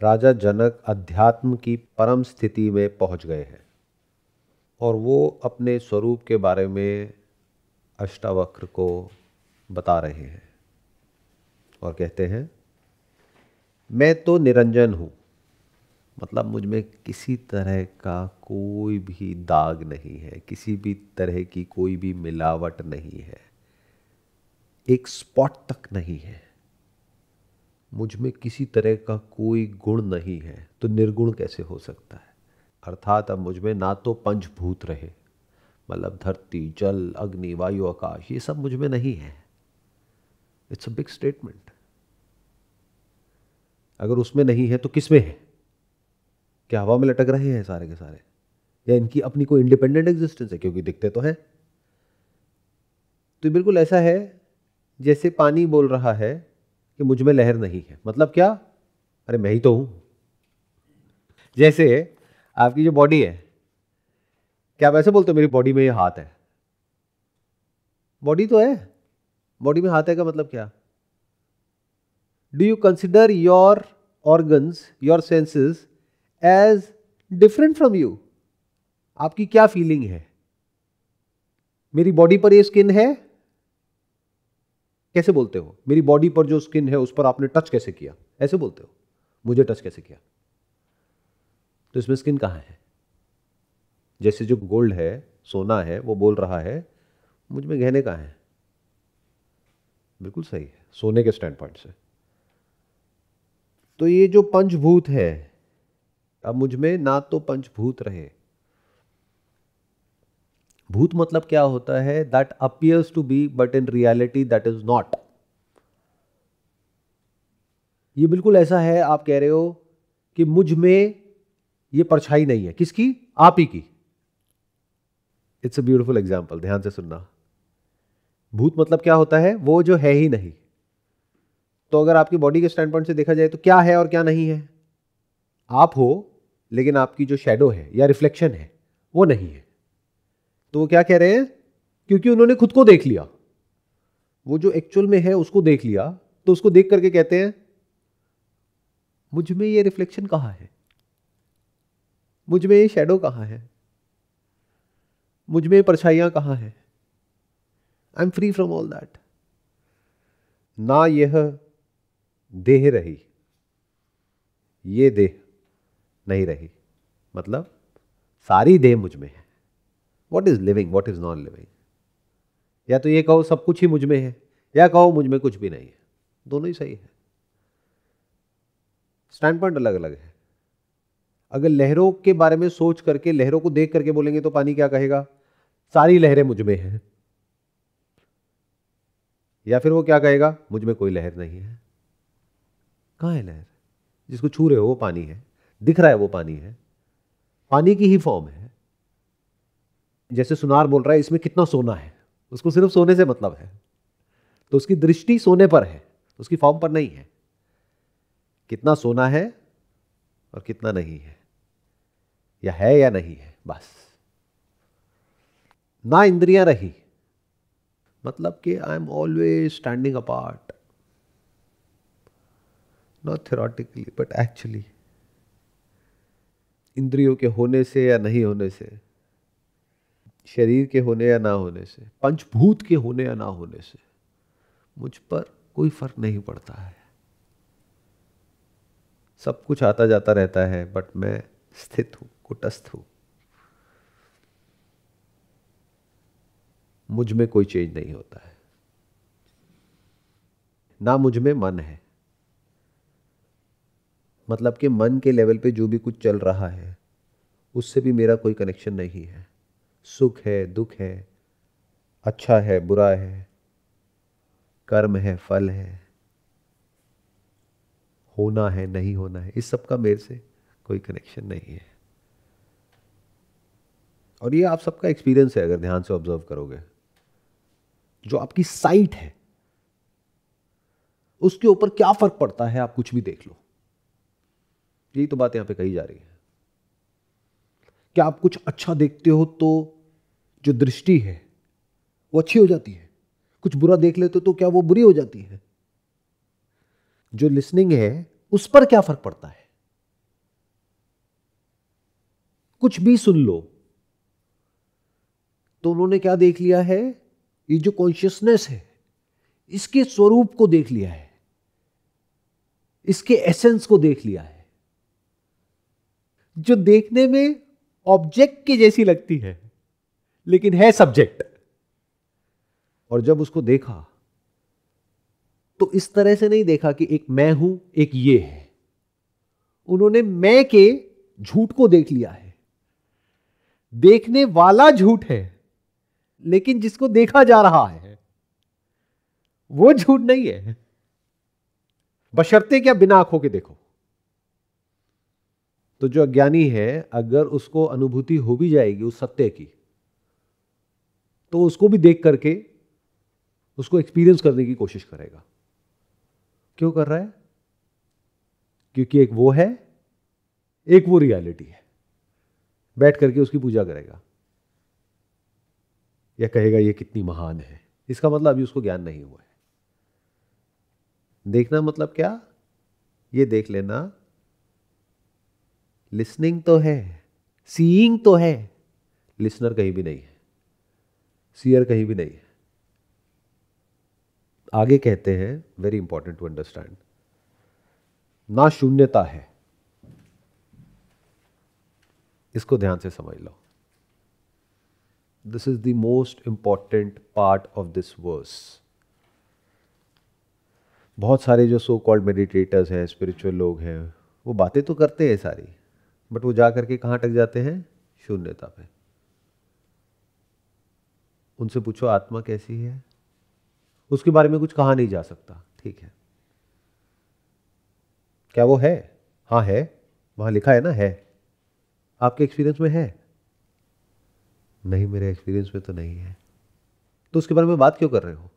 राजा जनक अध्यात्म की परम स्थिति में पहुंच गए हैं और वो अपने स्वरूप के बारे में अष्टावक्र को बता रहे हैं और कहते हैं, मैं तो निरंजन हूँ, मतलब मुझ में किसी तरह का कोई भी दाग नहीं है, किसी भी तरह की कोई भी मिलावट नहीं है, एक स्पॉट तक नहीं है, मुझ में किसी तरह का कोई गुण नहीं है, तो निर्गुण कैसे हो सकता है। अर्थात अब मुझ में ना तो पंचभूत रहे, मतलब धरती जल अग्नि वायु आकाश, ये सब मुझ में नहीं है। It's a big statement. अगर उसमें नहीं है तो किस में है? क्या हवा में लटक रहे हैं सारे के सारे, या इनकी अपनी कोई इंडिपेंडेंट एग्जिस्टेंस है? क्योंकि दिखते तो हैं। तो बिल्कुल ऐसा है जैसे पानी बोल रहा है कि मुझ में लहर नहीं है। मतलब क्या? अरे मैं ही तो हूं। जैसे आपकी जो बॉडी है, क्या आप ऐसे बोलते हो मेरी बॉडी में ये हाथ है? बॉडी तो है, बॉडी में हाथ है का मतलब क्या? Do you consider your organs, your senses as different from you? आपकी क्या फीलिंग है? मेरी बॉडी पर ये स्किन है, कैसे बोलते हो? मेरी बॉडी पर जो स्किन है उस पर आपने टच कैसे किया, ऐसे बोलते हो। मुझे टच कैसे किया? तो इसमें स्किन कहां है? जैसे जो गोल्ड है, सोना है, वो बोल रहा है मुझ में गहने कहां है। बिल्कुल सही है सोने के स्टैंड पॉइंट से। तो ये जो पंचभूत है, अब मुझ में ना तो पंचभूत रहे। भूत मतलब क्या होता है? That appears to be but in reality that is not. ये बिल्कुल ऐसा है, आप कह रहे हो कि मुझ में ये परछाई नहीं है। किसकी? आप ही की। इट्स अ ब्यूटीफुल एग्जाम्पल, ध्यान से सुनना। भूत मतलब क्या होता है? वो जो है ही नहीं। तो अगर आपकी बॉडी के स्टैंड पॉइंट से देखा जाए तो क्या है और क्या नहीं है? आप हो, लेकिन आपकी जो शैडो है या रिफ्लेक्शन है वो नहीं है। तो वो क्या कह रहे हैं? क्योंकि उन्होंने खुद को देख लिया, वो जो एक्चुअल में है उसको देख लिया, तो उसको देख करके कहते हैं मुझ में ये रिफ्लेक्शन कहां है, मुझ में ये शैडो कहां है, मुझ में ये परछाइयां कहां है। I am free from all that. ना यह देह रही, ये देह नहीं रही, मतलब सारी देह मुझ में है। What is living, what is not living? या तो ये कहो सब कुछ ही मुझ में है, या कहो मुझ में कुछ भी नहीं है। दोनों ही सही है, स्टैंड पॉइंट अलग अलग है। अगर लहरों के बारे में सोच करके, लहरों को देख करके बोलेंगे तो पानी क्या कहेगा? सारी लहरें मुझ में हैं। या फिर वो क्या कहेगा? मुझ में कोई लहर नहीं है। कहां है लहर? जिसको छू रहे हो वो पानी है, दिख रहा है वो पानी है, पानी की ही फॉर्म है। जैसे सुनार बोल रहा है इसमें कितना सोना है, उसको सिर्फ सोने से मतलब है, तो उसकी दृष्टि सोने पर है, उसकी फॉर्म पर नहीं है। कितना सोना है और कितना नहीं है, या है या नहीं है, बस। ना इंद्रियां रही, मतलब कि I am always standing apart, not theoretically but actually. इंद्रियों के होने से या नहीं होने से, शरीर के होने या ना होने से, पंचभूत के होने या ना होने से मुझ पर कोई फर्क नहीं पड़ता है। सब कुछ आता जाता रहता है, बट मैं स्थित हूं, कुटस्थ हूं। मुझ में कोई चेंज नहीं होता है। ना मुझ में मन है, मतलब कि मन के लेवल पे जो भी कुछ चल रहा है उससे भी मेरा कोई कनेक्शन नहीं है। सुख है, दुख है, अच्छा है, बुरा है, कर्म है, फल है, होना है, नहीं होना है, इस सब का मेरे से कोई कनेक्शन नहीं है। और ये आप सबका एक्सपीरियंस है, अगर ध्यान से ऑब्जर्व करोगे। जो आपकी साइट है उसके ऊपर क्या फर्क पड़ता है, आप कुछ भी देख लो। यही तो बात यहां पे कही जा रही है। क्या आप कुछ अच्छा देखते हो तो जो दृष्टि है वो अच्छी हो जाती है, कुछ बुरा देख लेते हो तो क्या वो बुरी हो जाती है? जो लिसनिंग है उस पर क्या फर्क पड़ता है? कुछ भी सुन लो, तो उन्होंने क्या देख लिया है? ये जो कॉन्शियसनेस है, इसके स्वरूप को देख लिया है, इसके एसेंस को देख लिया है, जो देखने में ऑब्जेक्ट की जैसी लगती है लेकिन है सब्जेक्ट। और जब उसको देखा तो इस तरह से नहीं देखा कि एक मैं हूं, एक ये है। उन्होंने मैं के झूठ को देख लिया है। देखने वाला झूठ है, लेकिन जिसको देखा जा रहा है वो झूठ नहीं है, बशर्ते क्या बिना आंखों के देखो। तो जो अज्ञानी है, अगर उसको अनुभूति हो भी जाएगी उस सत्य की, तो उसको भी देख करके उसको एक्सपीरियंस करने की कोशिश करेगा। क्यों कर रहा है? क्योंकि एक वो है, एक वो रियलिटी है। बैठ करके उसकी पूजा करेगा या कहेगा ये कितनी महान है। इसका मतलब अभी उसको ज्ञान नहीं हुआ है। देखना मतलब क्या? ये देख लेना, लिसनिंग तो है, सीइंग तो है, लिसनर कहीं भी नहीं है, सीयर कहीं भी नहीं है। आगे कहते हैं, वेरी इंपॉर्टेंट टू अंडरस्टैंड, ना शून्यता है। इसको ध्यान से समझ लो। This is the most important part of this verse. बहुत सारे जो सो कॉल्ड मेडिटेटर्स हैं, स्पिरिचुअल लोग हैं, वो बातें तो करते हैं सारी, बट वो जा करके कहां अटक जाते हैं? शून्यता पे। उनसे पूछो आत्मा कैसी है, उसके बारे में कुछ कहा नहीं जा सकता। ठीक है, क्या वो है? हाँ है, वहां लिखा है ना, है। आपके एक्सपीरियंस में है? नहीं, मेरे एक्सपीरियंस में तो नहीं है। तो उसके बारे में बात क्यों कर रहे हो?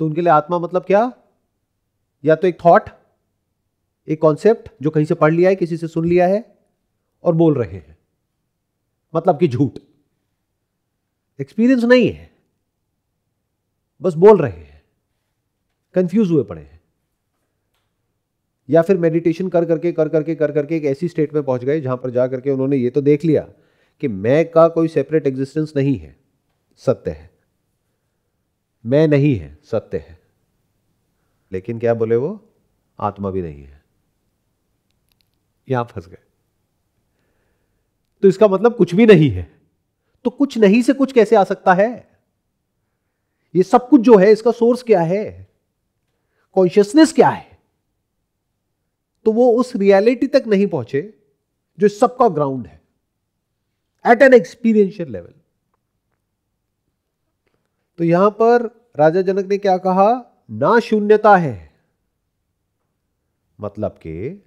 तो उनके लिए आत्मा मतलब क्या? या तो एक थॉट, एक कॉन्सेप्ट जो कहीं से पढ़ लिया है, किसी से सुन लिया है और बोल रहे हैं, मतलब कि झूठ। एक्सपीरियंस नहीं है, बस बोल रहे हैं, कंफ्यूज हुए पड़े हैं। या फिर मेडिटेशन कर करके एक ऐसी स्टेट में पहुंच गए जहां पर जा करके उन्होंने ये तो देख लिया कि मैं का कोई सेपरेट एग्जिस्टेंस नहीं है, सत्य है। मैं नहीं है, सत्य है। लेकिन क्या बोले वो? आत्मा भी नहीं है। यहां फंस गए। तो इसका मतलब कुछ भी नहीं है। तो कुछ नहीं से कुछ कैसे आ सकता है? ये सब कुछ जो है, इसका सोर्स क्या है? कॉन्शियसनेस क्या है? तो वो उस रियलिटी तक नहीं पहुंचे जो सबका ग्राउंड है, एट एन एक्सपीरियंशियल लेवल। तो यहां पर राजा जनक ने क्या कहा? ना शून्यता है। मतलब कि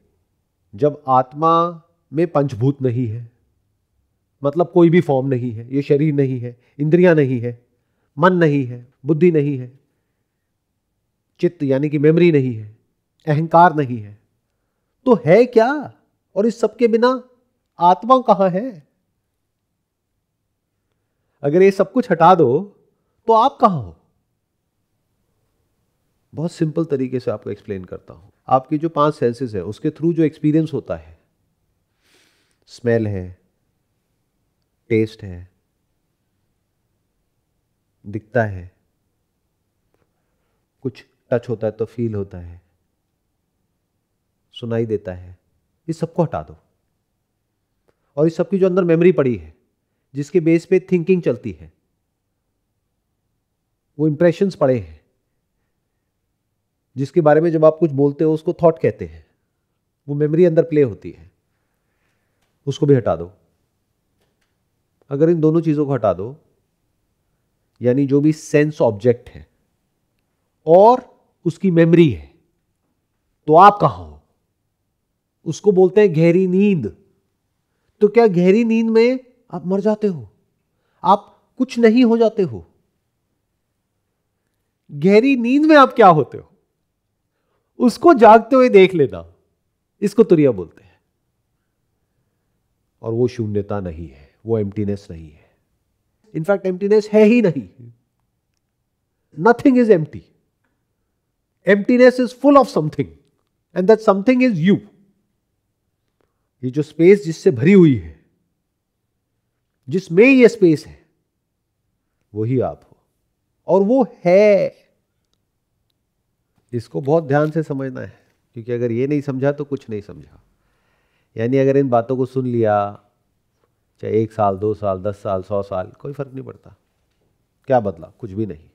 जब आत्मा में पंचभूत नहीं है, मतलब कोई भी फॉर्म नहीं है, ये शरीर नहीं है, इंद्रियां नहीं है, मन नहीं है, बुद्धि नहीं है, चित्त यानी कि मेमोरी नहीं है, अहंकार नहीं है, तो है क्या? और इस सबके बिना आत्मा कहां है? अगर ये सब कुछ हटा दो तो आप कहां हो? बहुत सिंपल तरीके से आपको एक्सप्लेन करता हूं। आपकी जो 5 सेंसेस है, उसके थ्रू जो एक्सपीरियंस होता है, स्मेल है, टेस्ट है, दिखता है, कुछ टच होता है तो फील होता है, सुनाई देता है, इस सबको हटा दो। और इस सबकी जो अंदर मेमोरी पड़ी है, जिसके बेस पे थिंकिंग चलती है, वो इंप्रेशंस पड़े हैं, जिसके बारे में जब आप कुछ बोलते हो उसको थॉट कहते हैं, वो मेमोरी अंदर प्ले होती है, उसको भी हटा दो। अगर इन दोनों चीजों को हटा दो, यानी जो भी सेंस ऑब्जेक्ट है और उसकी मेमोरी है, तो आप कहां हो? उसको बोलते हैं गहरी नींद। तो क्या गहरी नींद में आप मर जाते हो? आप कुछ नहीं हो जाते हो? गहरी नींद में आप क्या होते हो? उसको जागते हुए देख लेना, इसको तुरिया बोलते हैं। और वो शून्यता नहीं है, वो एम्प्टीनेस नहीं है। इनफैक्ट एम्प्टीनेस है ही नहीं। Nothing is empty. Emptiness is full of something, and that something is you. ये जो स्पेस जिससे भरी हुई है, जिसमें ये स्पेस है, वही आप हो, और वो है। इसको बहुत ध्यान से समझना है, क्योंकि अगर ये नहीं समझा तो कुछ नहीं समझा। यानी अगर इन बातों को सुन लिया, चाहे 1 साल, 2 साल, 10 साल, 100 साल, कोई फर्क नहीं पड़ता। क्या बदला? कुछ भी नहीं।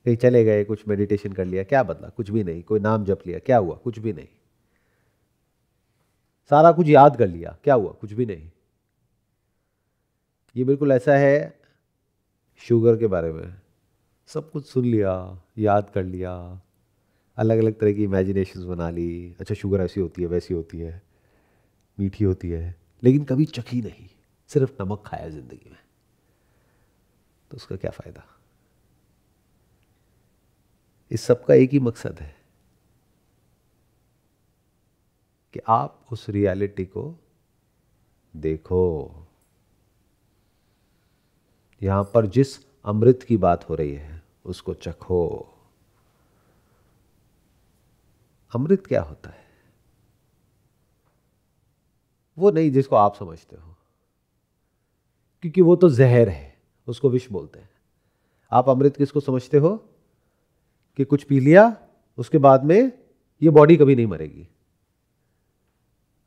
कहीं चले गए, कुछ मेडिटेशन कर लिया, क्या बदला? कुछ भी नहीं। कोई नाम जप लिया, क्या हुआ? कुछ भी नहीं। सारा कुछ याद कर लिया, क्या हुआ? कुछ भी नहीं। ये बिल्कुल ऐसा है शुगर के बारे में। सब कुछ सुन लिया, याद कर लिया, अलग अलग तरह की इमेजिनेशंस बना ली, अच्छा शुगर ऐसी होती है, वैसी होती है, मीठी होती है, लेकिन कभी चखी नहीं, सिर्फ नमक खाया जिंदगी में, तो उसका क्या फायदा? इस सब का एक ही मकसद है कि आप उस रियलिटी को देखो। यहां पर जिस अमृत की बात हो रही है उसको चखो। अमृत क्या होता है? वो नहीं जिसको आप समझते हो, क्योंकि वो तो जहर है, उसको विष बोलते हैं। आप अमृत किसको समझते हो? कि कुछ पी लिया, उसके बाद में ये बॉडी कभी नहीं मरेगी।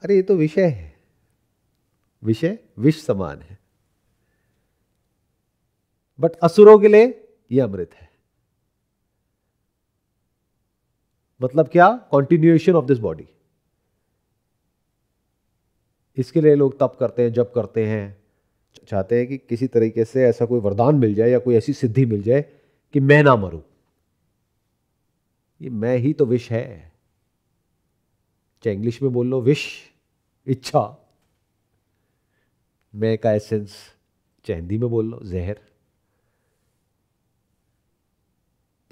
अरे ये तो विषय है, विषय विष समान है, बट असुरों के लिए ये अमृत है। मतलब क्या? Continuation of this body. इसके लिए लोग तप करते हैं, जप करते हैं, चाहते हैं कि किसी तरीके से ऐसा कोई वरदान मिल जाए या कोई ऐसी सिद्धि मिल जाए कि मैं ना मरूं। ये मैं ही तो विष है। चाहे इंग्लिश में बोल लो विश, इच्छा, मैं का एसेंस, चाहे हिंदी में बोल लो जहर।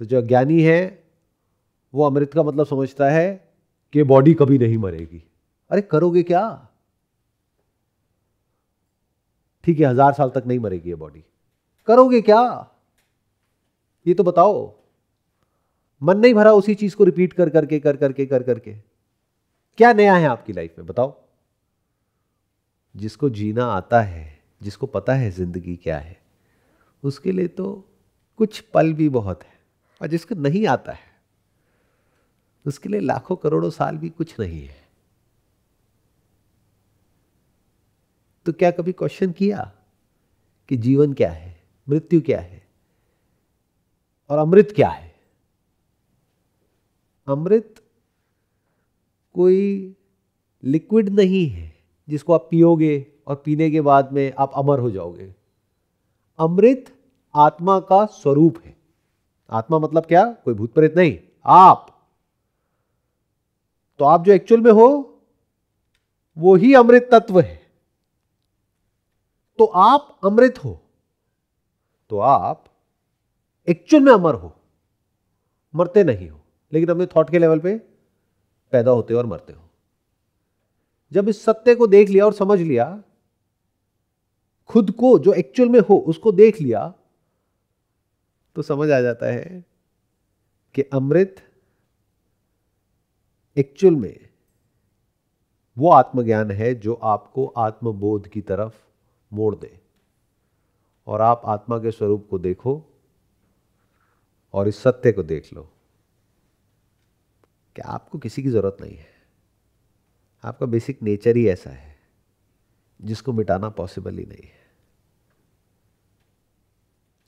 तो जो अज्ञानी है वो अमृत का मतलब समझता है कि बॉडी कभी नहीं मरेगी। अरे करोगे क्या? ठीक है, 1000 साल तक नहीं मरेगी ये बॉडी, करोगे क्या? ये तो बताओ। मन नहीं भरा उसी चीज को रिपीट कर करके कर करके कर करके? क्या नया है आपकी लाइफ में? बताओ। जिसको जीना आता है, जिसको पता है जिंदगी क्या है, उसके लिए तो कुछ पल भी बहुत है, और जिसको नहीं आता है उसके लिए लाखों करोड़ों साल भी कुछ नहीं है। तो क्या कभी क्वेश्चन किया कि जीवन क्या है, मृत्यु क्या है, और अमृत क्या है? अमृत कोई लिक्विड नहीं है जिसको आप पियोगे और पीने के बाद में आप अमर हो जाओगे। अमृत आत्मा का स्वरूप है। आत्मा मतलब क्या? कोई भूत प्रेत नहीं, आप। तो आप जो एक्चुअल में हो वो ही अमृत तत्व है। तो आप अमृत हो, तो आप एक्चुअल में अमर हो, मरते नहीं हो, लेकिन अपने थॉट के लेवल पे पैदा होते हो और मरते हो। जब इस सत्य को देख लिया और समझ लिया, खुद को जो एक्चुअल में हो उसको देख लिया, तो समझ आ जाता है कि अमृत एक्चुअल में वो आत्मज्ञान है जो आपको आत्मबोध की तरफ मोड़ दे, और आप आत्मा के स्वरूप को देखो और इस सत्य को देख लो कि आपको किसी की जरूरत नहीं है। आपका बेसिक नेचर ही ऐसा है जिसको मिटाना पॉसिबल ही नहीं है।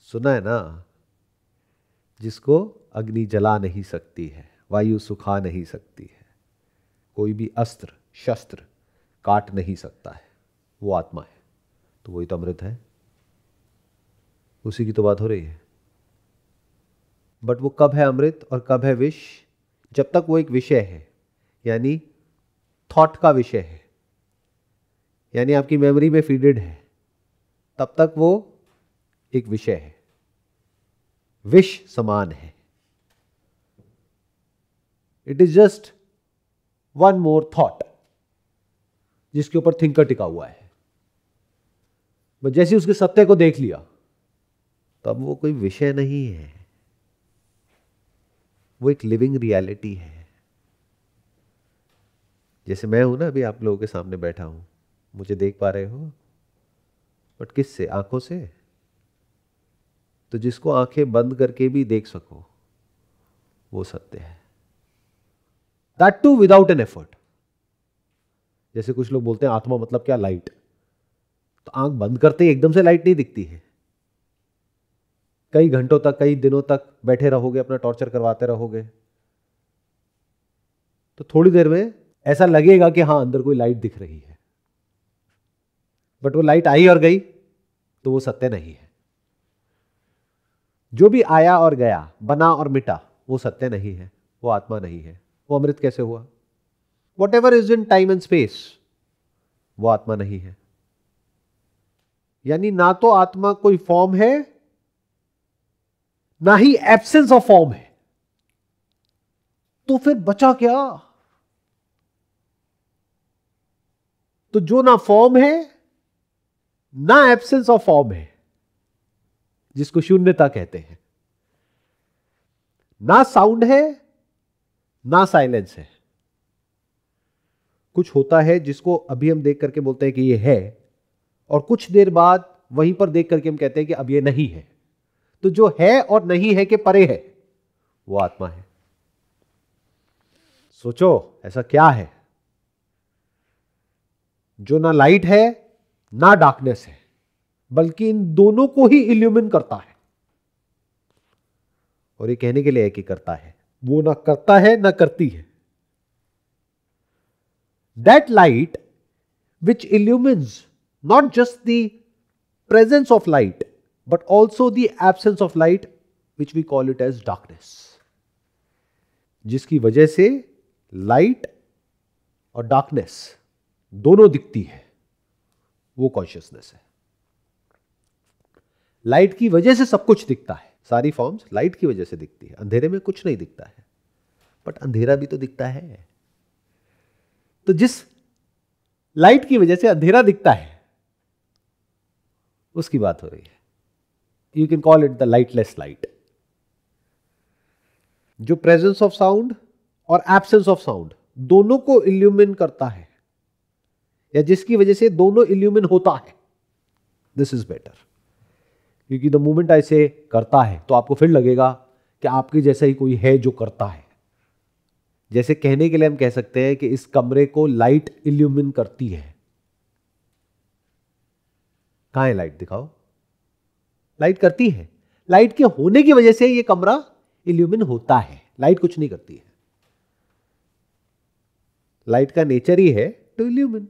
सुना है ना, जिसको अग्नि जला नहीं सकती है, वायु सुखा नहीं सकती है, कोई भी अस्त्र शस्त्र काट नहीं सकता है, वो आत्मा है। तो वही तो अमृत है, उसी की तो बात हो रही है। बट वो कब है अमृत और कब है विष? जब तक वो एक विषय है, यानी थॉट का विषय है, यानी आपकी मेमोरी में फीडेड है, तब तक वो एक विषय है, विष समान है। It is just one more thought जिसके ऊपर थिंकर टिका हुआ है। बस जैसे उसके सत्य को देख लिया, तब वो कोई विषय नहीं है, वो एक लिविंग रियलिटी है। जैसे मैं हूं ना, अभी आप लोगों के सामने बैठा हूं, मुझे देख पा रहे हो, बट किससे? आंखों से। तो जिसको आंखें बंद करके भी देख सको, वो सत्य है। That too without an effort. जैसे कुछ लोग बोलते हैं आत्मा मतलब क्या? लाइट। तो आंख बंद करते ही एकदम से लाइट नहीं दिखती है। कई घंटों तक, कई दिनों तक बैठे रहोगे, अपना टॉर्चर करवाते रहोगे, तो थोड़ी देर में ऐसा लगेगा कि हां अंदर कोई लाइट दिख रही है, बट वो लाइट आई और गई, तो वो सत्य नहीं है। जो भी आया और गया, बना और मिटा, वो सत्य नहीं है, वो आत्मा नहीं है। वो अमृत कैसे हुआ? What ever is in time and space, वो आत्मा नहीं है। यानी ना तो आत्मा कोई फॉर्म है, ना ही एब्सेंस ऑफ फॉर्म है। तो फिर बचा क्या? तो जो ना फॉर्म है, ना एब्सेंस ऑफ फॉर्म है, जिसको शून्यता कहते हैं, ना साउंड है, ना साइलेंस है। कुछ होता है जिसको अभी हम देख करके बोलते हैं कि ये है, और कुछ देर बाद वहीं पर देख करके हम कहते हैं कि अब ये नहीं है। तो जो है और नहीं है के परे है, वो आत्मा है। सोचो ऐसा क्या है जो ना लाइट है, ना डार्कनेस है, बल्कि इन दोनों को ही इल्यूमिन करता है। और ये कहने के लिए है कि करता है, वो ना करता है ना करती है। That light which illumines not just the presence of light but also the absence of light, which we call it as darkness, जिसकी वजह से लाइट और डार्कनेस दोनों दिखती है, वो कॉन्शियसनेस है। लाइट की वजह से सब कुछ दिखता है, सारी फॉर्म्स लाइट की वजह से दिखती है। अंधेरे में कुछ नहीं दिखता है, बट अंधेरा भी तो दिखता है। तो जिस लाइट की वजह से अंधेरा दिखता है, उसकी बात हो रही है। You can call it the lightless light. जो प्रेजेंस ऑफ साउंड और एब्सेंस ऑफ साउंड दोनों को इल्यूमिन करता है, या जिसकी वजह से दोनों इल्यूमिन होता है, दिस इज बेटर। क्योंकि द मोमेंट ऐसे करता है तो आपको फिर लगेगा कि आपके जैसा ही कोई है जो करता है। जैसे कहने के लिए हम कह सकते हैं कि इस कमरे को लाइट इल्यूमिन करती है। कहां है लाइट? दिखाओ। लाइट करती है, लाइट के होने की वजह से यह कमरा इल्यूमिन होता है। लाइट कुछ नहीं करती है, लाइट का नेचर ही है टू इल्यूमिन।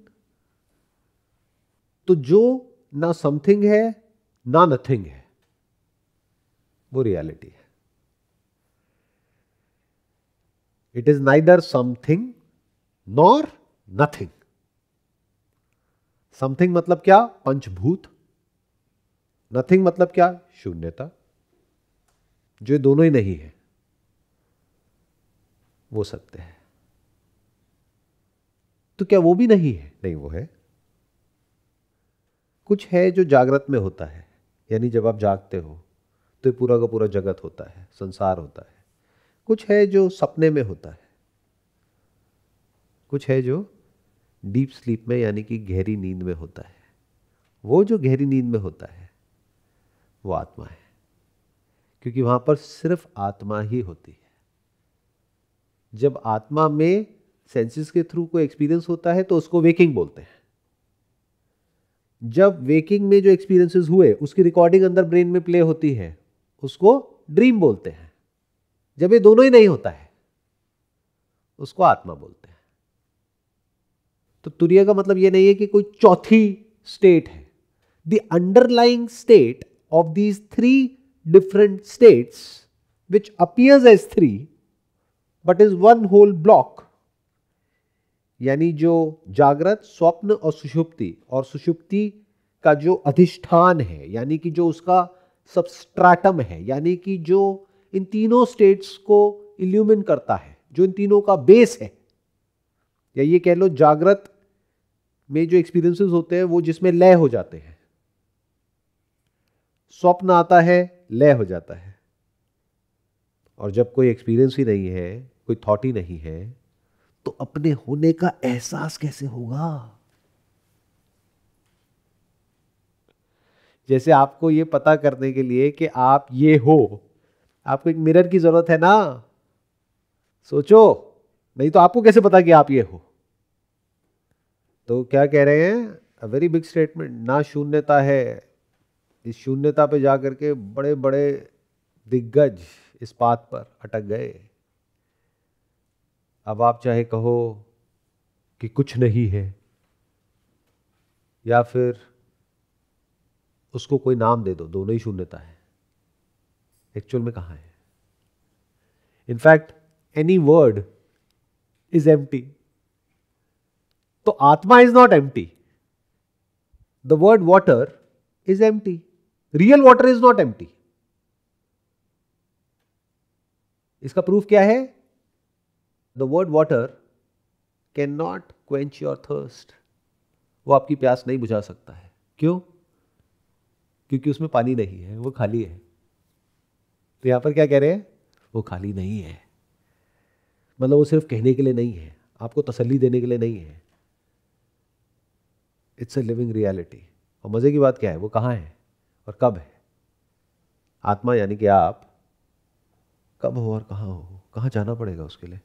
तो जो ना समथिंग है ना नथिंग है, वो रियलिटी है। It is neither something nor nothing. Something मतलब क्या? पंचभूत। नथिंग मतलब क्या? शून्यता। जो ये दोनों ही नहीं है, वो सत्य है। तो क्या वो भी नहीं है? नहीं, वो है। कुछ है जो जागृत में होता है, यानी जब आप जागते हो तो ये पूरा का पूरा जगत होता है, संसार होता है। कुछ है जो सपने में होता है, कुछ है जो डीप स्लीप में, यानी कि गहरी नींद में होता है। वो जो गहरी नींद में होता है, वो आत्मा है, क्योंकि वहां पर सिर्फ आत्मा ही होती है। जब आत्मा में सेंसेस के थ्रू कोई एक्सपीरियंस होता है तो उसको वेकिंग बोलते हैं। जब वेकिंग में जो एक्सपीरियंसेस हुए उसकी रिकॉर्डिंग अंदर ब्रेन में प्ले होती है, उसको ड्रीम बोलते हैं। जब ये दोनों ही नहीं होता है, उसको आत्मा बोलते हैं। तो तुरीय का मतलब ये नहीं है कि कोई चौथी स्टेट है। The underlying state of these three different states which appears as three but is one whole block, यानी जो जागृत, स्वप्न और सुषुप्ति, और सुषुप्ति का जो अधिष्ठान है, यानी कि जो उसका सबस्ट्रैटम है, यानी कि जो इन तीनों स्टेट्स को इल्यूमिन करता है, जो इन तीनों का बेस है। या ये कह लो जागृत में जो एक्सपीरियंसेस होते हैं वो जिसमें लय हो जाते हैं, स्वप्न आता है, लय हो जाता है। और जब कोई एक्सपीरियंस ही नहीं है, कोई थॉट ही नहीं है, तो अपने होने का एहसास कैसे होगा? जैसे आपको ये पता करने के लिए कि आप ये हो, आपको एक मिरर की जरूरत है ना, सोचो, नहीं तो आपको कैसे पता कि आप ये हो? तो क्या कह रहे हैं? अ वेरी बिग स्टेटमेंट, ना शून्यता है। इस शून्यता पे जाकर के बड़े बड़े दिग्गज इस बात पर अटक गए। अब आप चाहे कहो कि कुछ नहीं है, या फिर उसको कोई नाम दे दो, दोनों ही शून्यता है। एक्चुअल में कहां है? In fact any word is empty. तो atma is not empty, the word water is empty, real water is not empty. इसका प्रूफ क्या है? The word water cannot quench your thirst. वो आपकी प्यास नहीं बुझा सकता है। क्यों? क्योंकि उसमें पानी नहीं है, वो खाली है। तो यहां पर क्या कह रहे हैं? वो खाली नहीं है। मतलब वो सिर्फ कहने के लिए नहीं है, आपको तसल्ली देने के लिए नहीं है। It's a living reality. और मजे की बात क्या है? वो कहां है और कब है? आत्मा यानी कि आप कब हो और कहां हो? कहां जाना पड़ेगा उसके लिए?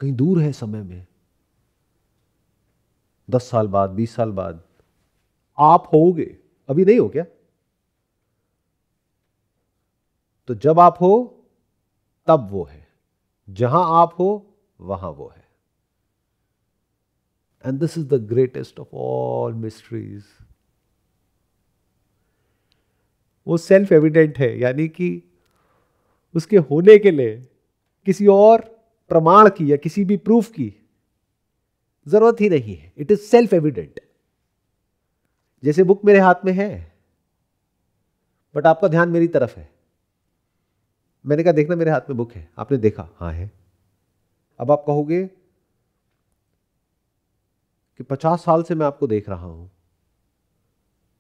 कहीं दूर है समय में, 10 साल बाद, 20 साल बाद आप होगे, अभी नहीं हो क्या? तो जब आप हो तब वो है, जहां आप हो वहां वो है। And this is the greatest of all mysteries. वो सेल्फ एविडेंट है, यानी कि उसके होने के लिए किसी और प्रमाण की या किसी भी प्रूफ की जरूरत ही नहीं है। It is self evident. जैसे बुक मेरे हाथ में है, बट आपका ध्यान मेरी तरफ है। मैंने कहा देखना मेरे हाथ में बुक है, आपने देखा हाँ है। अब आप कहोगे कि 50 साल से मैं आपको देख रहा हूं,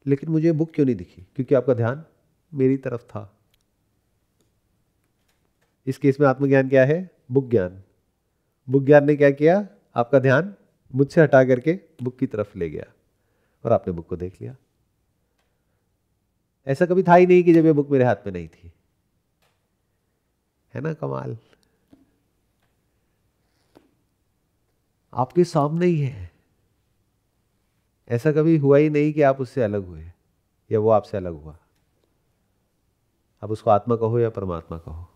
लेकिन मुझे बुक क्यों नहीं दिखी? क्योंकि आपका ध्यान मेरी तरफ था। इस केस में आत्मज्ञान क्या है? बुक ज्ञान। बुक ज्ञान ने क्या किया? आपका ध्यान मुझसे हटा करके बुक की तरफ ले गया और आपने बुक को देख लिया। ऐसा कभी था ही नहीं कि जब ये बुक मेरे हाथ में नहीं थी। है ना कमाल? आपके सामने ही है। ऐसा कभी हुआ ही नहीं कि आप उससे अलग हुए या वो आपसे अलग हुआ। अब उसको आत्मा कहो या परमात्मा कहो,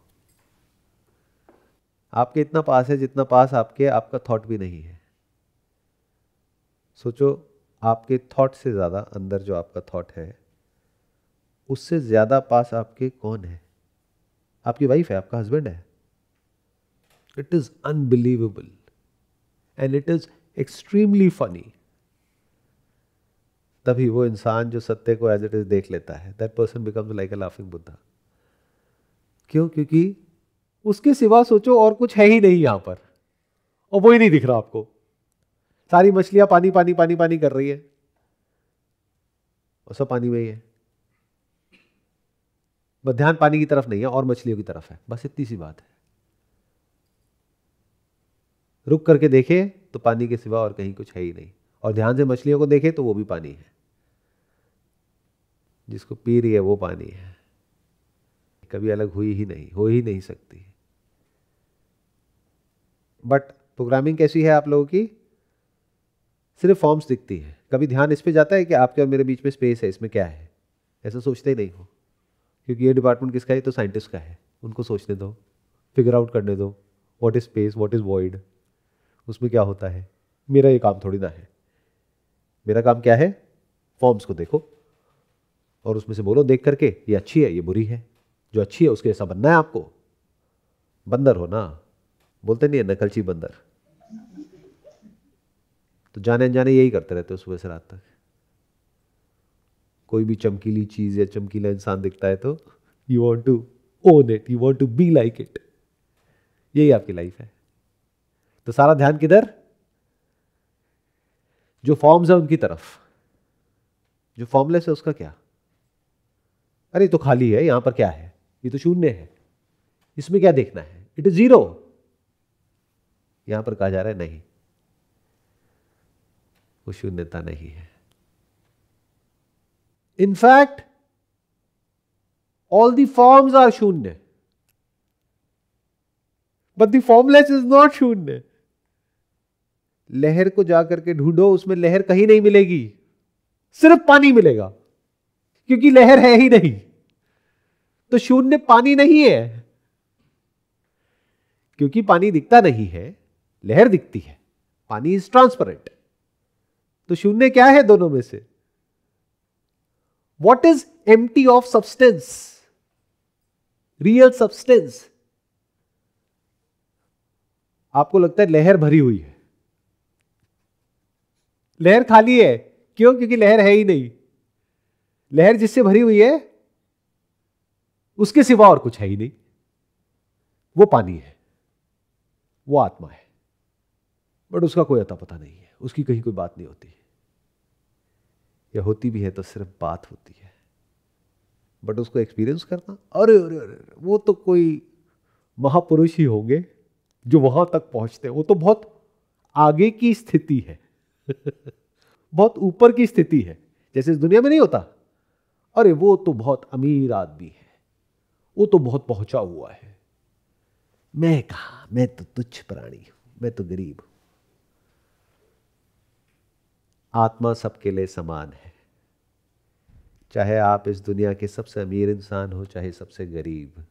आपके इतना पास है जितना पास आपके आपका थॉट भी नहीं है। सोचो, आपके थॉट से ज्यादा अंदर जो आपका थॉट है, उससे ज्यादा पास आपके कौन है? आपकी वाइफ है, आपका हस्बैंड है। It is unbelievable and it is extremely funny. तभी वो इंसान जो सत्य को एज इट इज देख लेता है, that person becomes like a laughing Buddha. क्यों? क्योंकि उसके सिवा सोचो और कुछ है ही नहीं यहां पर, और वो ही नहीं दिख रहा आपको। सारी मछलियां पानी पानी पानी पानी कर रही है और सब पानी में ही है, बस ध्यान पानी की तरफ नहीं है और मछलियों की तरफ है। बस इतनी सी बात है। रुक करके देखे तो पानी के सिवा और कहीं कुछ है ही नहीं, और ध्यान से मछलियों को देखे तो वो भी पानी है। जिसको पी रही है वो पानी है, कभी अलग हुई ही नहीं, हो ही नहीं सकती। बट प्रोग्रामिंग कैसी है आप लोगों की? सिर्फ फॉर्म्स दिखती है। कभी ध्यान इस पे जाता है कि आपके और मेरे बीच में स्पेस है, इसमें क्या है? ऐसा सोचते ही नहीं हो, क्योंकि ये डिपार्टमेंट किसका है? तो साइंटिस्ट का है। उनको सोचने दो, फिगर आउट करने दो, what is space, what is void, उसमें क्या होता है। मेरा ये काम थोड़ी ना है। मेरा काम क्या है? फॉर्म्स को देखो और उसमें से बोलो देख करके ये अच्छी है, ये बुरी है। जो अच्छी है उसके ऐसा बनना है आपको। बंदर हो ना, बोलते नहीं है नकलची बंदर। तो जाने अनजाने यही करते रहते हो सुबह से रात तक। कोई भी चमकीली चीज या चमकीला इंसान दिखता है तो you want to own it, you want to be like it. यही आपकी लाइफ है। तो सारा ध्यान किधर? जो फॉर्म्स है उनकी तरफ। जो फॉर्मलेस है उसका क्या? अरे तो खाली है, यहां पर क्या है? ये तो शून्य है, इसमें क्या देखना है? It is zero. यहां पर कहा जा रहा है नहीं, वो शून्यता नहीं है। In fact all the forms are शून्य, but the formless is not शून्य। लहर को जाकर के ढूंढो, उसमें लहर कहीं नहीं मिलेगी, सिर्फ पानी मिलेगा, क्योंकि लहर है ही नहीं। तो शून्य पानी नहीं है, क्योंकि पानी दिखता नहीं है, लहर दिखती है। पानी इज ट्रांसपेरेंट। तो शून्य क्या है दोनों में से? What is empty of substance, real substance? आपको लगता है लहर भरी हुई है, लहर खाली है। क्यों? क्योंकि लहर है ही नहीं। लहर जिससे भरी हुई है उसके सिवा और कुछ है ही नहीं, वो पानी है, वो आत्मा है। बट उसका कोई अता पता नहीं है, उसकी कहीं कोई बात नहीं होती, या होती भी है तो सिर्फ बात होती है। बट उसको एक्सपीरियंस करना, अरे अरे अरे, वो तो कोई महापुरुष ही होंगे जो वहां तक पहुंचते हैं। वो तो बहुत आगे की स्थिति है बहुत ऊपर की स्थिति है, जैसे इस दुनिया में नहीं होता, अरे वो तो बहुत अमीर आदमी है, वो तो बहुत पहुंचा हुआ है। मैं कहा, मैं तो तुच्छ प्राणी हूं, मैं तो गरीब हूं। आत्मा सबके लिए समान है, चाहे आप इस दुनिया के सबसे अमीर इंसान हो, चाहे सबसे गरीब।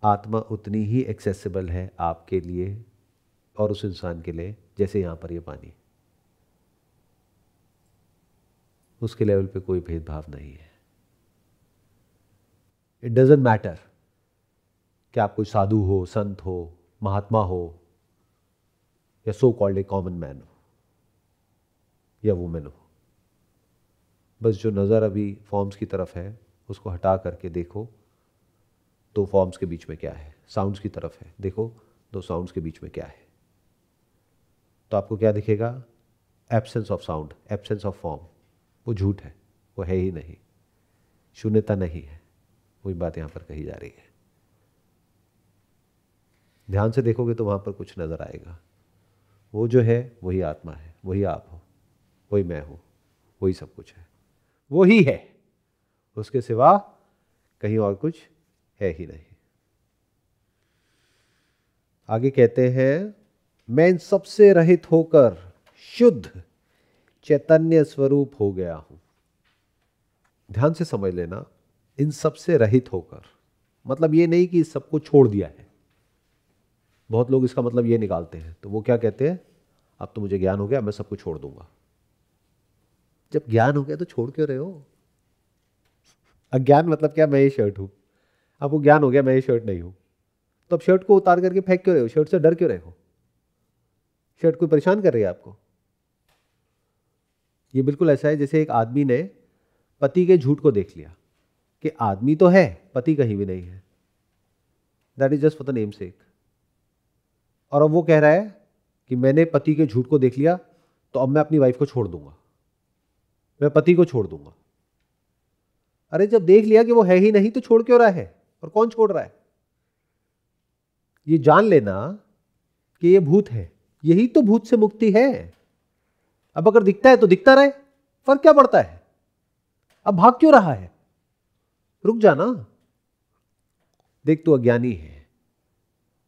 आत्मा उतनी ही एक्सेसिबल है आपके लिए और उस इंसान के लिए जैसे यहां पर ये पानी। उसके लेवल पे कोई भेदभाव नहीं है। इट डजंट मैटर कि आप कोई साधु हो, संत हो, महात्मा हो, या so called a common man हो या वुमेन हो। बस जो नज़र अभी फॉर्म्स की तरफ है उसको हटा करके देखो, दो फॉर्म्स के बीच में क्या है। साउंड्स की तरफ है, देखो दो साउंड्स के बीच में क्या है। तो आपको क्या दिखेगा? Absence of sound, absence of form. वो झूठ है, वो है ही नहीं, शून्यता नहीं है। वही बात यहां पर कही जा रही है। ध्यान से देखोगे तो वहां पर कुछ नजर आएगा। वो जो है वही आत्मा है, वही आप हो, वही मैं हूं, वही सब कुछ है, वो ही है। उसके सिवा कहीं और कुछ है ही नहीं। आगे कहते हैं, मैं इन सबसे रहित होकर शुद्ध चैतन्य स्वरूप हो गया हूं। ध्यान से समझ लेना, इन सबसे रहित होकर मतलब ये नहीं कि सबको छोड़ दिया है। बहुत लोग इसका मतलब ये निकालते हैं, तो वो क्या कहते हैं, अब तो मुझे ज्ञान हो गया, मैं सबको छोड़ दूंगा। जब ज्ञान हो गया तो छोड़ क्यों रहे हो? अज्ञान मतलब क्या? मैं ये शर्ट हूं, आपको ज्ञान हो गया मैं ये शर्ट नहीं हूं, तो अब शर्ट को उतार करके फेंक क्यों रहे हो? शर्ट से डर क्यों रहे हो? शर्ट कोई परेशान कर रही है आपको? ये बिल्कुल ऐसा है जैसे एक आदमी ने पति के झूठ को देख लिया कि आदमी तो है, पति कहीं भी नहीं है। That is just for the name सेक। और अब वो कह रहा है कि मैंने पति के झूठ को देख लिया, तो अब मैं अपनी वाइफ को छोड़ दूंगा, मैं पति को छोड़ दूंगा। अरे जब देख लिया कि वो है ही नहीं तो छोड़ क्यों रहा है? और कौन छोड़ रहा है? ये जान लेना कि ये भूत है, यही तो भूत से मुक्ति है। अब अगर दिखता है तो दिखता रहे, फर्क क्या पड़ता है? अब भाग क्यों रहा है? रुक जाना। देख तू अज्ञानी है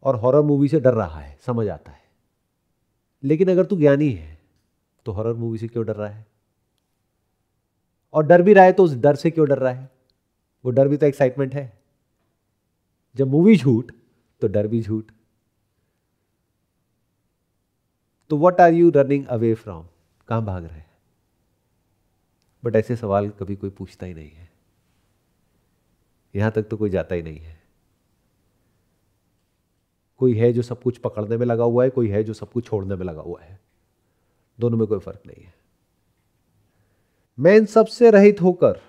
और हॉरर मूवी से डर रहा है, समझ आता है, लेकिन अगर तू ज्ञानी है तो हॉरर मूवी से क्यों डर रहा है? और डर भी रहा है तो उस डर से क्यों डर रहा है? वो डर भी तो एक्साइटमेंट है। जब मूवी झूठ तो डर भी झूठ। तो what are you running away from? कहां भाग रहे हैं? बट ऐसे सवाल कभी कोई पूछता ही नहीं है। यहां तक तो कोई जाता ही नहीं है। कोई है जो सब कुछ पकड़ने में लगा हुआ है, कोई है जो सब कुछ छोड़ने में लगा हुआ है। दोनों में कोई फर्क नहीं है। मैं इन सब से रहित होकर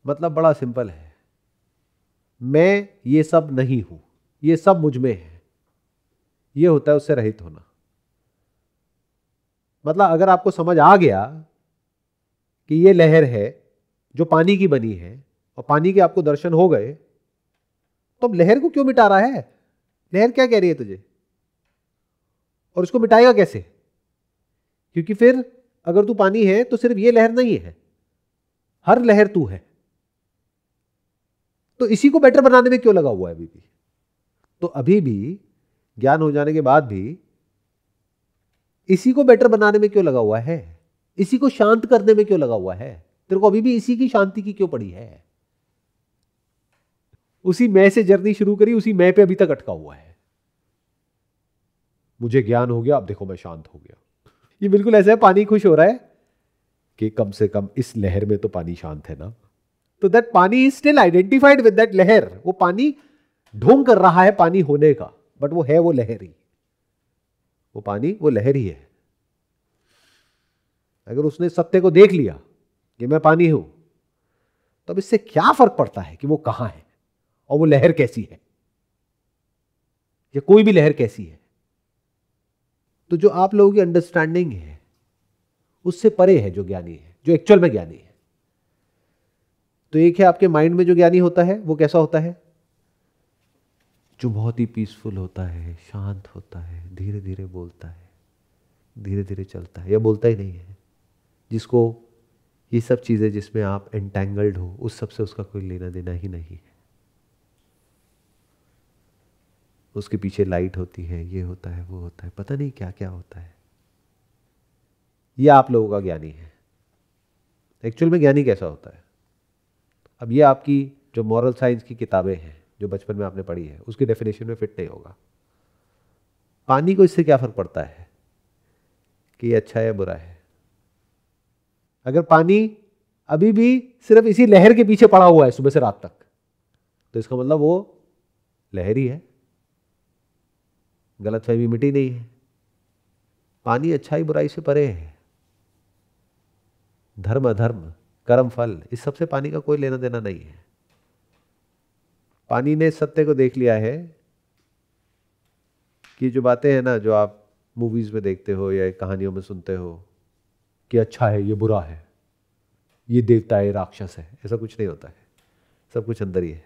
मतलब बड़ा सिंपल है, मैं ये सब नहीं हूं, ये सब मुझ में है। ये होता है उससे रहित होना। मतलब अगर आपको समझ आ गया कि ये लहर है जो पानी की बनी है और पानी के आपको दर्शन हो गए, तो अब लहर को क्यों मिटा रहा है? लहर क्या कह रही है तुझे, और उसको मिटाएगा कैसे? क्योंकि फिर अगर तू पानी है तो सिर्फ ये लहर नहीं है, हर लहर तू है। तो इसी को बेटर बनाने में क्यों लगा हुआ है अभी भी? तो अभी भी ज्ञान हो जाने के बाद भी इसी को बेटर बनाने में क्यों लगा हुआ है? इसी को शांत करने में क्यों लगा हुआ है? तेरे को अभी भी इसी की शांति की क्यों पड़ी है? उसी मैं से जर्नी शुरू करी, उसी मैं पे अभी तक अटका हुआ है। मुझे ज्ञान हो गया, अब देखो मैं शांत हो गया। ये बिल्कुल ऐसा है, पानी खुश हो रहा है कि कम से कम इस लहर में तो पानी शांत है ना। तो दैट पानी is still identified with that लहर। वो पानी ढोंग कर रहा है पानी होने का, बट वो है वो लहर ही, वो पानी वो लहर ही है। अगर उसने सत्य को देख लिया कि मैं पानी हूं, तो अब इससे क्या फर्क पड़ता है कि वो कहां है और वो लहर कैसी है, या कोई भी लहर कैसी है। तो जो आप लोगों की अंडरस्टैंडिंग है उससे परे है जो ज्ञानी है, जो एक्चुअल में ज्ञानी है। तो एक है आपके माइंड में जो ज्ञानी होता है, वो कैसा होता है? जो बहुत ही पीसफुल होता है, शांत होता है, धीरे धीरे बोलता है, धीरे धीरे चलता है, या बोलता ही नहीं है, जिसको ये सब चीजें जिसमें आप एंटेंगल्ड हो उस सब से उसका कोई लेना देना ही नहीं है। उसके पीछे लाइट होती है, ये होता है, वो होता है, पता नहीं क्या क्या होता है। ये आप लोगों का ज्ञानी है। एक्चुअल में ज्ञानी कैसा होता है? अब ये आपकी जो मॉरल साइंस की किताबें हैं जो बचपन में आपने पढ़ी है उसकी डेफिनेशन में फिट नहीं होगा। पानी को इससे क्या फर्क पड़ता है कि ये अच्छा है या बुरा है? अगर पानी अभी भी सिर्फ इसी लहर के पीछे पड़ा हुआ है सुबह से रात तक, तो इसका मतलब वो लहर ही है, गलतफहमी मिटी नहीं है। पानी अच्छाई बुराई से परे है, धर्म अधर्म कर्म फल इस सब से पानी का कोई लेना देना नहीं है। पानी ने सत्य को देख लिया है कि जो बातें हैं ना, जो आप मूवीज में देखते हो या कहानियों में सुनते हो कि अच्छा है, ये बुरा है, ये देवता है, राक्षस है, ऐसा कुछ नहीं होता है। सब कुछ अंदर ही है।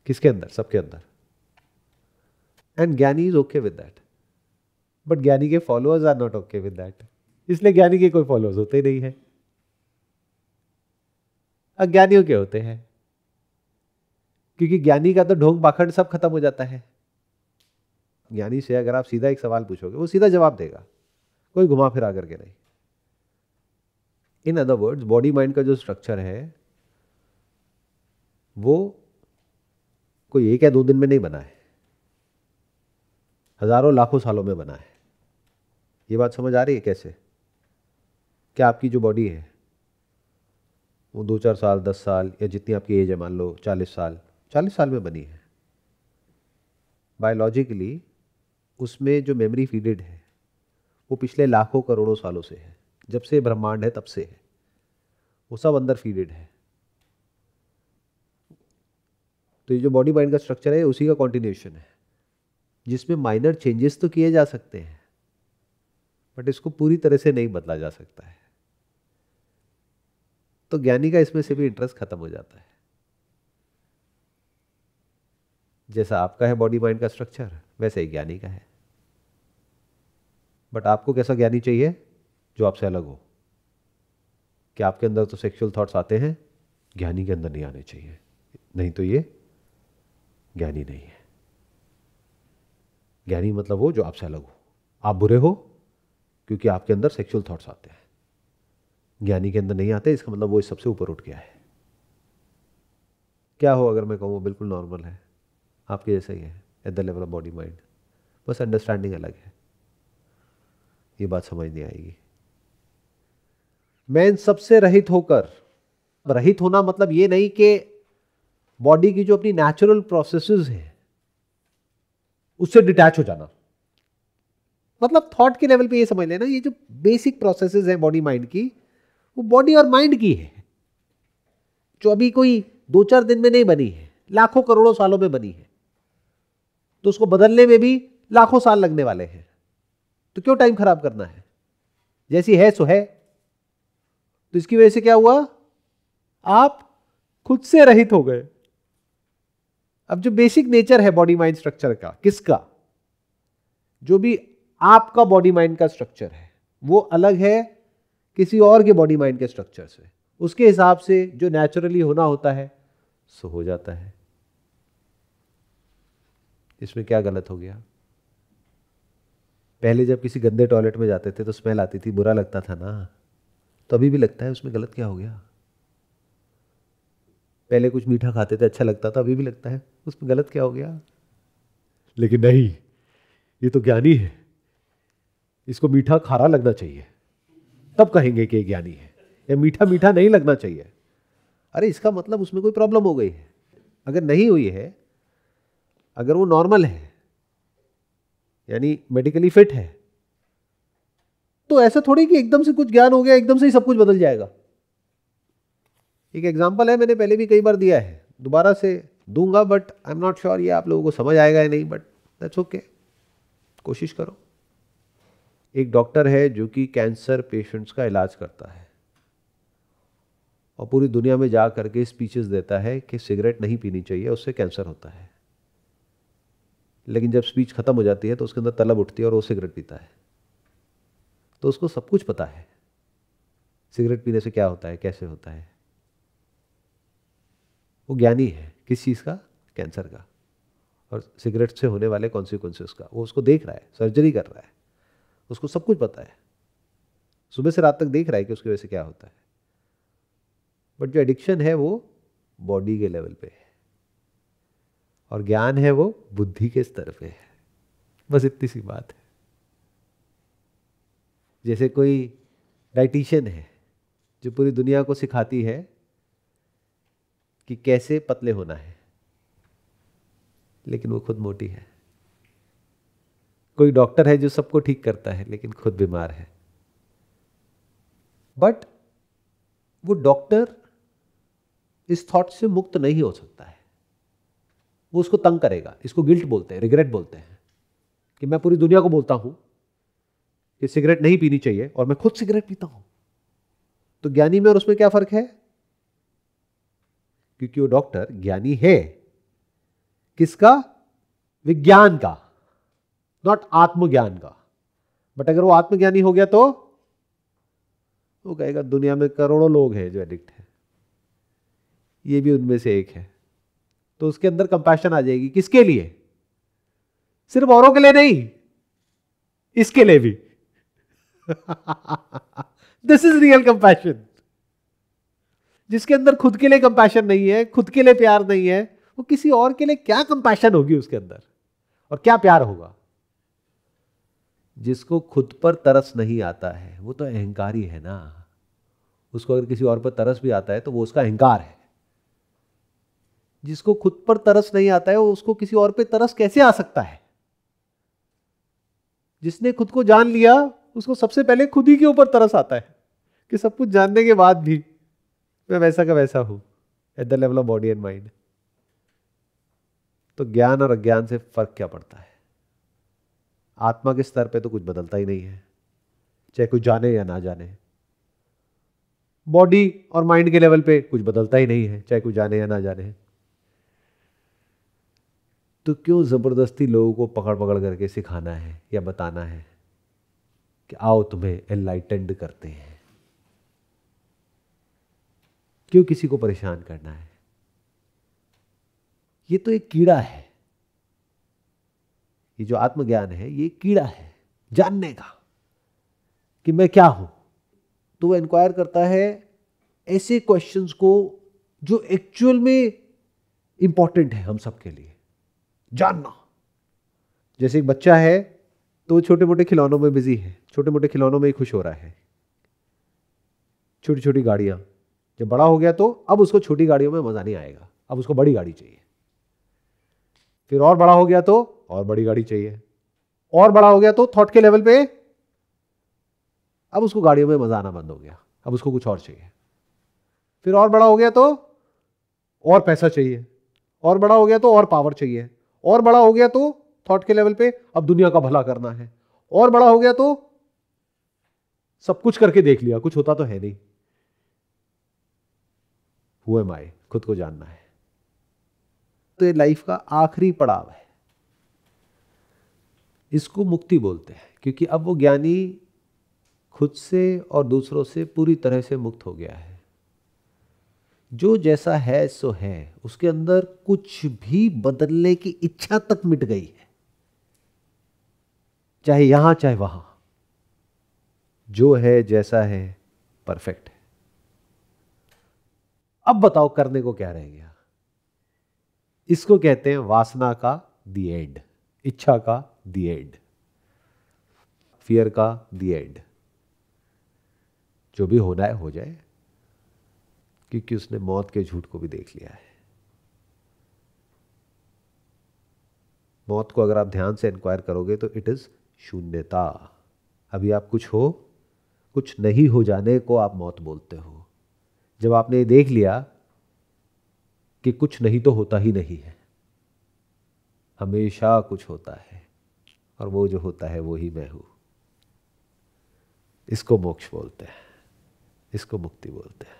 किसके अंदर? सबके अंदर। And gyani is okay with that, but ज्ञानी के followers are not okay with that. इसलिए ज्ञानी के कोई फॉलोअर्स होते ही नहीं है, अज्ञानियों के होते हैं, क्योंकि ज्ञानी का तो ढोंग पाखंड सब खत्म हो जाता है। ज्ञानी से अगर आप सीधा एक सवाल पूछोगे वो सीधा जवाब देगा, कोई घुमा फिरा करके नहीं। In other words, body mind का जो स्ट्रक्चर है वो कोई एक या दो दिन में नहीं बना है, हजारों लाखों सालों में बना है। ये बात समझ आ रही है कैसे? क्या आपकी जो बॉडी है वो 2-4 साल, 10 साल या जितनी आपकी एज है, मान लो 40 साल में बनी है। बायोलॉजिकली उसमें जो मेमोरी फीडेड है वो पिछले लाखों करोड़ों सालों से है, जब से ब्रह्मांड है तब से है, वो सब अंदर फीडेड है। तो ये जो बॉडी माइंड का स्ट्रक्चर है उसी का कॉन्टिन्यूशन है, जिसमें माइनर चेंजेस तो किए जा सकते हैं बट इसको पूरी तरह से नहीं बदला जा सकता है। तो ज्ञानी का इसमें से भी इंटरेस्ट खत्म हो जाता है। जैसा आपका है बॉडी माइंड का स्ट्रक्चर, वैसे ही ज्ञानी का है। बट आपको कैसा ज्ञानी चाहिए? जो आपसे अलग हो। कि आपके अंदर तो सेक्सुअल थॉट्स आते हैं, ज्ञानी के अंदर नहीं आने चाहिए, नहीं तो ये ज्ञानी नहीं है। ज्ञानी मतलब वो जो आपसे अलग हो। आप बुरे हो क्योंकि आपके अंदर सेक्सुअल थॉट्स आते हैं, ज्ञानी के अंदर नहीं आते, इसका मतलब वो इस सबसे ऊपर उठ गया है। क्या हो अगर मैं कहूँ बिल्कुल नॉर्मल है, आपके जैसा ही है at the level of body mind, बस अंडरस्टैंडिंग अलग है। ये बात समझ नहीं आएगी। मैं इन सबसे रहित होकर, रहित होना मतलब ये नहीं कि बॉडी की जो अपनी नेचुरल प्रोसेसेस हैं उससे डिटैच हो जाना। मतलब थॉट के लेवल पे ये समझ लेना, ये जो बेसिक प्रोसेसेस हैं बॉडी माइंड की, वो बॉडी और माइंड की है, जो अभी कोई 2-4 दिन में नहीं बनी है, लाखों करोड़ों सालों में बनी है। तो उसको बदलने में भी लाखों साल लगने वाले हैं, तो क्यों टाइम खराब करना है? जैसी है सो है। तो इसकी वजह से क्या हुआ? आप खुद से रहित हो गए। अब जो बेसिक नेचर है बॉडी माइंड स्ट्रक्चर का, किसका, जो भी आपका बॉडी माइंड का स्ट्रक्चर है वो अलग है किसी और के बॉडी माइंड के स्ट्रक्चर से। उसके हिसाब से जो नेचुरली होना होता है सो हो जाता है। इसमें क्या गलत हो गया? पहले जब किसी गंदे टॉयलेट में जाते थे तो स्मेल आती थी, बुरा लगता था ना, तो अभी भी लगता है, उसमें गलत क्या हो गया? पहले कुछ मीठा खाते थे अच्छा लगता था, अभी भी लगता है, उसमें गलत क्या हो गया? लेकिन नहीं, ये तो ज्ञानी है, इसको मीठा खारा लगना चाहिए, तब कहेंगे कि ज्ञानी है। या मीठा मीठा नहीं लगना चाहिए, अरे इसका मतलब उसमें कोई प्रॉब्लम हो गई है। अगर नहीं हुई है, अगर वो नॉर्मल है यानी मेडिकली फिट है, तो ऐसा थोड़ी कि एकदम से कुछ ज्ञान हो गया एकदम से ही सब कुछ बदल जाएगा। एक एग्जांपल है, मैंने पहले भी कई बार दिया है, दोबारा से दूंगा, but I am not sure ये आप लोगों को समझ आएगा या नहीं, बट दैट्स ओके, कोशिश करो। एक डॉक्टर है जो कि कैंसर पेशेंट्स का इलाज करता है और पूरी दुनिया में जा करके स्पीचेस देता है कि सिगरेट नहीं पीनी चाहिए, उससे कैंसर होता है। लेकिन जब स्पीच खत्म हो जाती है तो उसके अंदर तलब उठती है और वो सिगरेट पीता है। तो उसको सब कुछ पता है, सिगरेट पीने से क्या होता है, कैसे होता है। वो ज्ञानी है किस चीज़ का? कैंसर का, और सिगरेट से होने वाले कॉन्सिक्वेंसेस का। वो उसको देख रहा है, सर्जरी कर रहा है, उसको सब कुछ पता है, सुबह से रात तक देख रहा है कि उसकी वजह से क्या होता है। बट जो एडिक्शन है वो बॉडी के लेवल पे है और ज्ञान है वो बुद्धि के स्तर पे है। बस इतनी सी बात है। जैसे कोई डाइटिशियन है जो पूरी दुनिया को सिखाती है कि कैसे पतले होना है, लेकिन वो खुद मोटी है। कोई डॉक्टर है जो सबको ठीक करता है लेकिन खुद बीमार है। बट वो डॉक्टर इस थॉट से मुक्त नहीं हो सकता है, वो उसको तंग करेगा। इसको गिल्ट बोलते हैं, रिग्रेट बोलते हैं, कि मैं पूरी दुनिया को बोलता हूं कि सिगरेट नहीं पीनी चाहिए और मैं खुद सिगरेट पीता हूं। तो ज्ञानी में और उसमें क्या फर्क है? क्योंकि वो डॉक्टर ज्ञानी है किसका? विज्ञान का, नॉट आत्मज्ञान का। बट अगर वो आत्मज्ञानी हो गया तो वो कहेगा दुनिया में करोड़ों लोग हैं जो एडिक्ट हैं, ये भी उनमें से एक है। तो उसके अंदर कंपैशन आ जाएगी। किसके लिए? सिर्फ औरों के लिए नहीं, इसके लिए भी। This is real compassion. जिसके अंदर खुद के लिए कंपैशन नहीं है, खुद के लिए प्यार नहीं है, वो किसी और के लिए क्या कंपैशन होगी उसके अंदर, और क्या प्यार होगा? जिसको खुद पर तरस नहीं आता है वो तो अहंकारी है ना। उसको अगर किसी और पर तरस भी आता है तो वो उसका अहंकार है। जिसको खुद पर तरस नहीं आता है वो उसको किसी और पे तरस कैसे आ सकता है? जिसने खुद को जान लिया उसको सबसे पहले खुद ही के ऊपर तरस आता है कि सब कुछ जानने के बाद भी मैं वैसा का वैसा हूं, at the level of body and mind. तो ज्ञान और अज्ञान से फर्क क्या पड़ता है? आत्मा के स्तर पे तो कुछ बदलता ही नहीं है, चाहे कुछ जाने या ना जाने। बॉडी और माइंड के लेवल पे कुछ बदलता ही नहीं है, चाहे कुछ जाने या ना जाने। तो क्यों जबरदस्ती लोगों को पकड़ पकड़ करके सिखाना है या बताना है कि आओ तुम्हें एनलाइटेंड करते हैं? क्यों किसी को परेशान करना है? ये तो एक कीड़ा है। ये जो आत्मज्ञान है ये कीड़ा है जानने का कि मैं क्या हूं। तो वो इंक्वायर करता है ऐसे क्वेश्चंस को जो एक्चुअल में इंपॉर्टेंट है हम सबके लिए जानना। जैसे एक बच्चा है तो वो छोटे मोटे खिलौनों में बिजी है, छोटे मोटे खिलौनों में ही खुश हो रहा है, छोटी छोटी गाड़ियां। जब बड़ा हो गया तो अब उसको छोटी गाड़ियों में मजा नहीं आएगा, अब उसको बड़ी गाड़ी चाहिए। फिर और बड़ा हो गया तो और बड़ी गाड़ी चाहिए, और बड़ा हो गया तो थॉट के लेवल पे अब उसको गाड़ियों में मजा आना बंद हो गया, अब उसको कुछ और चाहिए। फिर और बड़ा हो गया तो और पैसा चाहिए, और बड़ा हो गया तो और पावर चाहिए, और बड़ा हो गया तो थॉट के लेवल पे अब दुनिया का भला करना है, और बड़ा हो गया तो सब कुछ करके देख लिया, कुछ होता तो है नहीं। हु एम आई? खुद को जानना है। तो ये लाइफ का आखिरी पड़ाव है। इसको मुक्ति बोलते हैं, क्योंकि अब वो ज्ञानी खुद से और दूसरों से पूरी तरह से मुक्त हो गया है। जो जैसा है सो है, उसके अंदर कुछ भी बदलने की इच्छा तक मिट गई है, चाहे यहां चाहे वहां। जो है जैसा है परफेक्ट है। अब बताओ करने को क्या रह गया? इसको कहते हैं वासना का दी एंड, इच्छा का दी एंड, फियर का दी एंड। जो भी होना है हो जाए, क्योंकि उसने मौत के झूठ को भी देख लिया है। मौत को अगर आप ध्यान से इंक्वायर करोगे तो इट इज शून्यता। अभी आप कुछ नहीं हो जाने को आप मौत बोलते हो। जब आपने ये देख लिया कि कुछ नहीं तो होता ही नहीं है, हमेशा कुछ होता है, और वो जो होता है वो ही मैं हूं, इसको मोक्ष बोलते हैं, इसको मुक्ति बोलते हैं।